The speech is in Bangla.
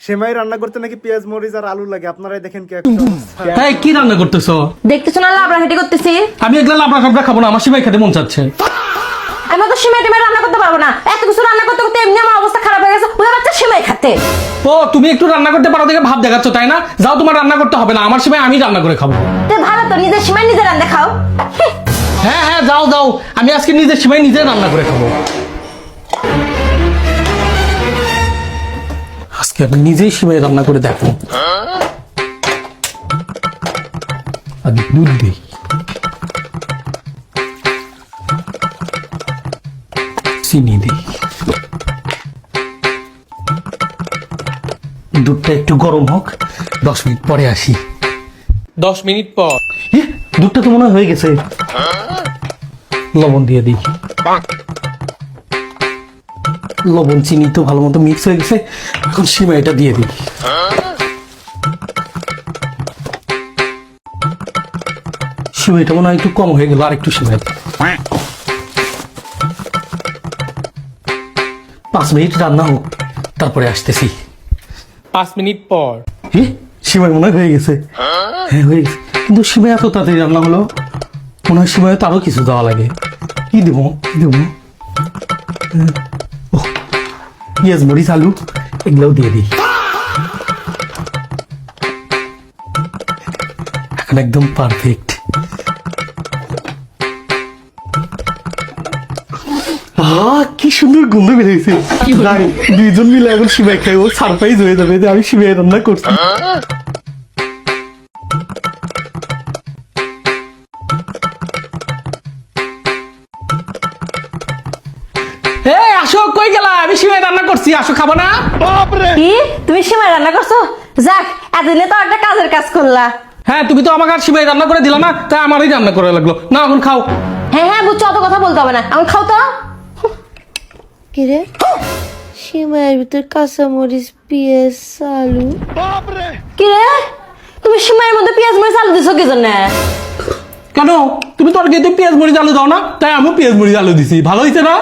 সেমাই রান্না করতে নাকি পেঁয়াজ মরিচ আর আলু লাগে, আপনারাই দেখেন কি হ্যাঁ, কি রান্না করতেছো? দেখতেছো না লাবড়া হেঁটে করতেছি। আমি এগুলা লাবড়া কাবড়া খাবো না, আমার সিমাই খেতে মন চাচ্ছে। আমি তো সিমাই টিমাই রান্না করতে পারবো না, এত কিছু রান্না করতে করতে এমনি আমার অবস্থা খারাপ হয়ে গেছে, ওরা বাচ্চা সিমাই খাতে। ও, তুমি একটু রান্না করতে পারো দেখে ভাব দেখাচ্ছ তাই না? যাও, তোমার রান্না করতে হবে না, আমার সিমাই আমি রান্না করে খাবো। তো ভালো তো, নিজের সিমাই নিজে রান্না খাও। হ্যাঁ হ্যাঁ, যাও যাও, আমি আজকে নিজের সিমাই নিজে রান্না করে খাবো। আজকে আমি নিজেই সিমাই রান্না করে দেখো। আগে দুধ দিই, চিনি দিই, দুধটা একটু গরম হোক, 10 মিনিট পরে আসি। 10 মিনিট পর দুধটা তো মনে হয় হয়ে গেছে, লবণ দিয়ে দিই। লবণ চিনি তো ভালো মতো মিক্স হয়ে গেছে, এখন সিমাইটা দিয়ে দিই। সিমাইটা মনে হয় একটু কম হয়ে গেল, আর একটু সিমাই। 5 মিনিট রান্না হোক, তারপরে আসতেছি। 5 মিনিট পর সিমাই মনে হয় হয়ে গেছে। হ্যাঁ, হয়ে গেছে, কিন্তু সিমাই এত তাড়াতাড়ি রান্না হলো, মনে হয় সিমাই আরো কিছু দেওয়া লাগে। কি দেবো কি দেবো? পেঁয়াজ মরিচ আলু এগুলোও দিয়ে দিই। এখন একদম পারফেক্ট। কি সুন্দর গন্ধ বেরিয়েছে। দুইজন মিলে এখন সিমাই খাই, ও সারপ্রাইজ হয়ে যাবে যে আমি সিমাই রান্না করছি। আসো, কই গেলা? আমি সিমাই রান্না করছি, আসো, খাবো না? কি, তুমি সিমাই রান্না করছো? যাক, এতদিনে তো একটা কাজের কাজ করলা। হ্যাঁ, তুমি তো আমাকে আর সিমাই রান্না করে দিলা না, তাই আমারই রান্না করে লাগলো। না, এখন খাও। হ্যাঁ হ্যাঁ, বুঝছো, অত কথা বলতে হবে না, এখন খাও তো। কিরে সিমাইয়ের ভিতর কাঁচামরিচ পেঁয়াজ আলু। কি রে, তুমি সিমাইয়ের মধ্যে পেঁয়াজ মরিচ আলু দিছো কি জন্য? কেন? তুমি তরকারিতে পেঁয়াজ মরিচ আলু দাও না, তাই আমিও পেঁয়াজ মরিচ আলু দিছি। ভালো হয়েছে না?